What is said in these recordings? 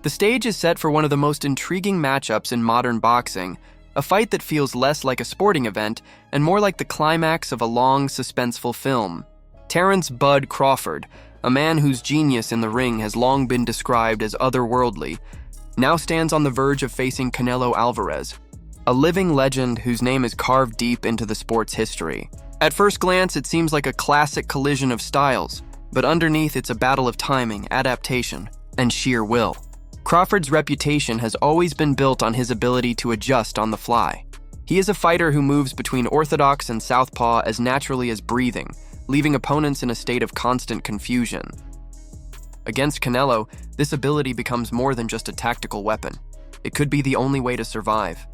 The stage is set for one of the most intriguing matchups in modern boxing, a fight that feels less like a sporting event and more like the climax of a long, suspenseful film. Terence "Bud" Crawford, a man whose genius in the ring has long been described as otherworldly, now stands on the verge of facing Canelo Alvarez, a living legend whose name is carved deep into the sport's history. At first glance, it seems like a classic collision of styles, but underneath it's a battle of timing, adaptation, and sheer will. Crawford's reputation has always been built on his ability to adjust on the fly. He is a fighter who moves between orthodox and southpaw as naturally as breathing, leaving opponents in a state of constant confusion. Against Canelo, this ability becomes more than just a tactical weapon. It could be the only way to survive.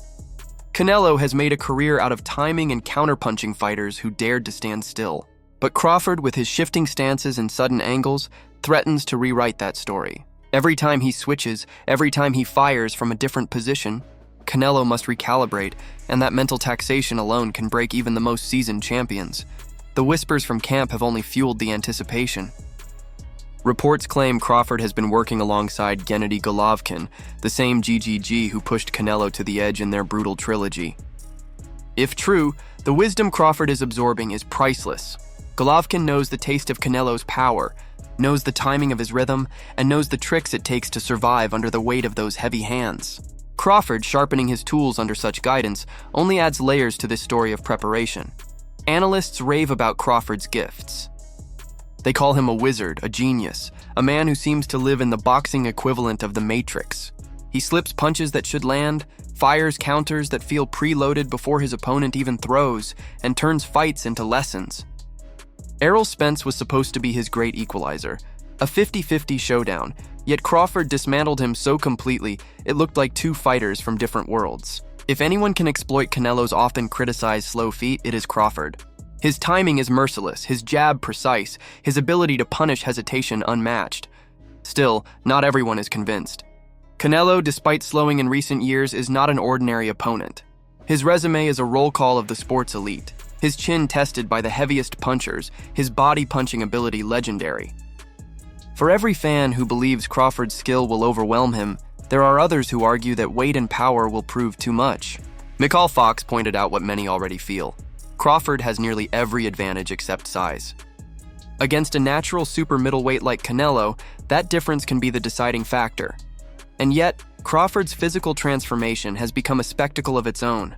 Canelo has made a career out of timing and counterpunching fighters who dared to stand still. But Crawford, with his shifting stances and sudden angles, threatens to rewrite that story. Every time he switches, every time he fires from a different position, Canelo must recalibrate, and that mental taxation alone can break even the most seasoned champions. The whispers from camp have only fueled the anticipation. Reports claim Crawford has been working alongside Gennady Golovkin, the same GGG who pushed Canelo to the edge in their brutal trilogy. If true, the wisdom Crawford is absorbing is priceless. Golovkin knows the taste of Canelo's power, knows the timing of his rhythm, and knows the tricks it takes to survive under the weight of those heavy hands. Crawford, sharpening his tools under such guidance, only adds layers to this story of preparation. Analysts rave about Crawford's gifts. They call him a wizard, a genius, a man who seems to live in the boxing equivalent of the Matrix. He slips punches that should land, fires counters that feel preloaded before his opponent even throws, and turns fights into lessons. Errol Spence was supposed to be his great equalizer, a 50-50 showdown, yet Crawford dismantled him so completely it looked like two fighters from different worlds. If anyone can exploit Canelo's often criticized slow feet, it is Crawford. His timing is merciless, his jab precise, his ability to punish hesitation unmatched. Still, not everyone is convinced. Canelo, despite slowing in recent years, is not an ordinary opponent. His resume is a roll call of the sport's elite. His chin tested by the heaviest punchers, his body punching ability legendary. For every fan who believes Crawford's skill will overwhelm him, there are others who argue that weight and power will prove too much. McCall Fox pointed out what many already feel. Crawford has nearly every advantage except size. Against a natural super middleweight like Canelo, that difference can be the deciding factor. And yet, Crawford's physical transformation has become a spectacle of its own.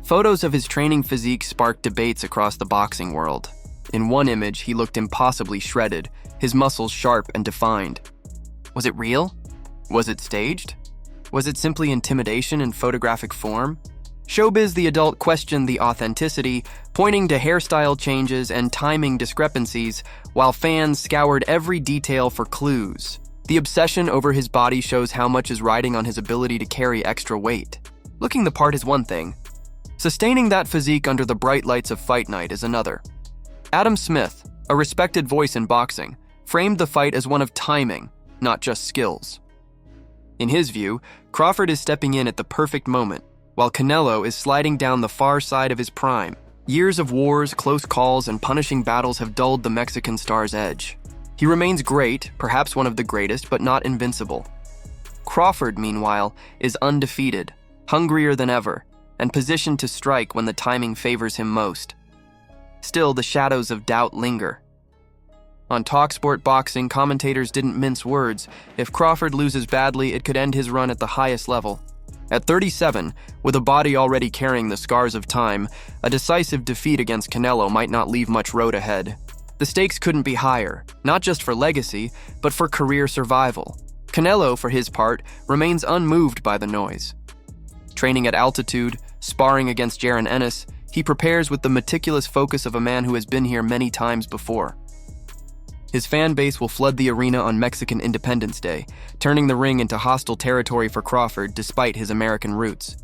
Photos of his training physique sparked debates across the boxing world. In one image, he looked impossibly shredded, his muscles sharp and defined. Was it real? Was it staged? Was it simply intimidation in photographic form? Showbiz the adult questioned the authenticity, pointing to hairstyle changes and timing discrepancies, while fans scoured every detail for clues. The obsession over his body shows how much is riding on his ability to carry extra weight. Looking the part is one thing. Sustaining that physique under the bright lights of fight night is another. Adam Smith, a respected voice in boxing, framed the fight as one of timing, not just skills. In his view, Crawford is stepping in at the perfect moment, while Canelo is sliding down the far side of his prime. Years of wars, close calls, and punishing battles have dulled the Mexican star's edge. He remains great, perhaps one of the greatest, but not invincible. Crawford, meanwhile, is undefeated, hungrier than ever, and positioned to strike when the timing favors him most. Still, the shadows of doubt linger. On TalkSport Boxing, commentators didn't mince words. If Crawford loses badly, it could end his run at the highest level. At 37, with a body already carrying the scars of time, a decisive defeat against Canelo might not leave much road ahead. The stakes couldn't be higher, not just for legacy, but for career survival. Canelo, for his part, remains unmoved by the noise. Training at altitude, sparring against Jaron Ennis, he prepares with the meticulous focus of a man who has been here many times before. His fan base will flood the arena on Mexican Independence Day, turning the ring into hostile territory for Crawford despite his American roots.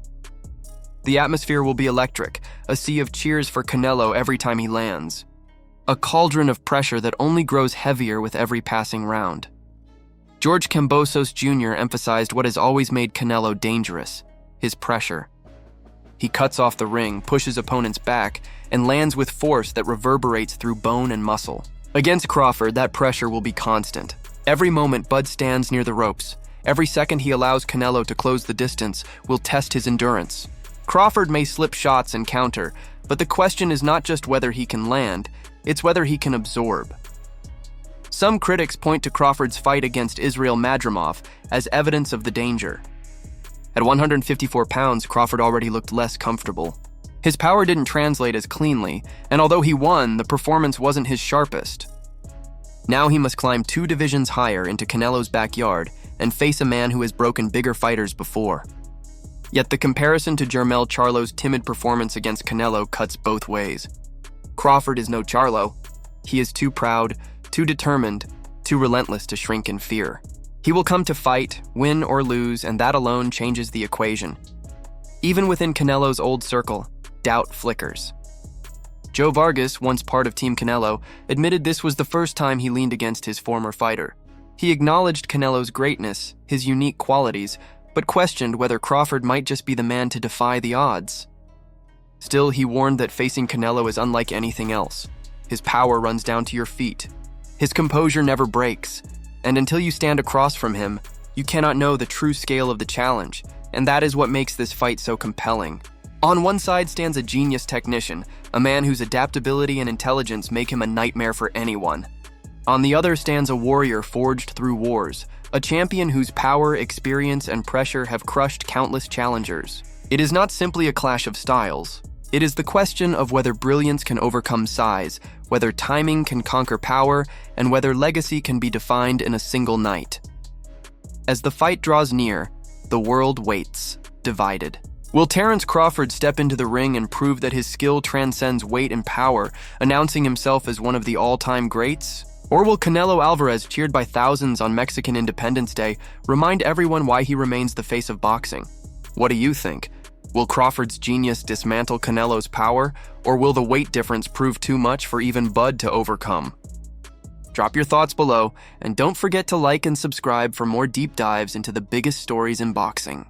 The atmosphere will be electric, a sea of cheers for Canelo every time he lands. A cauldron of pressure that only grows heavier with every passing round. George Kambosos Jr. emphasized what has always made Canelo dangerous, his pressure. He cuts off the ring, pushes opponents back, and lands with force that reverberates through bone and muscle. Against Crawford, that pressure will be constant. Every moment Bud stands near the ropes, Every second he allows Canelo to close the distance will test his endurance. Crawford may slip shots and counter, but the question is not just whether he can land, it's whether he can absorb. Some critics point to Crawford's fight against Israil Madrimov as evidence of the danger. At 154 pounds, Crawford already looked less comfortable. His power didn't translate as cleanly, and although he won, the performance wasn't his sharpest. Now he must climb 2 divisions higher into Canelo's backyard and face a man who has broken bigger fighters before. Yet the comparison to Jermell Charlo's timid performance against Canelo cuts both ways. Crawford is no Charlo. He is too proud, too determined, too relentless to shrink in fear. He will come to fight, win or lose, and that alone changes the equation. Even within Canelo's old circle, doubt flickers. Joe Vargas, once part of Team Canelo, admitted this was the first time he leaned against his former fighter. He acknowledged Canelo's greatness, his unique qualities, but questioned whether Crawford might just be the man to defy the odds. Still, he warned that facing Canelo is unlike anything else. His power runs down to your feet. His composure never breaks, and until you stand across from him, you cannot know the true scale of the challenge, and that is what makes this fight so compelling. On one side stands a genius technician, a man whose adaptability and intelligence make him a nightmare for anyone. On the other stands a warrior forged through wars, a champion whose power, experience, and pressure have crushed countless challengers. It is not simply a clash of styles. It is the question of whether brilliance can overcome size, whether timing can conquer power, and whether legacy can be defined in a single night. As the fight draws near, the world waits, divided. Will Terence Crawford step into the ring and prove that his skill transcends weight and power, announcing himself as one of the all-time greats? Or will Canelo Alvarez, cheered by thousands on Mexican Independence Day, remind everyone why he remains the face of boxing? What do you think? Will Crawford's genius dismantle Canelo's power, or will the weight difference prove too much for even Bud to overcome? Drop your thoughts below, and don't forget to like and subscribe for more deep dives into the biggest stories in boxing.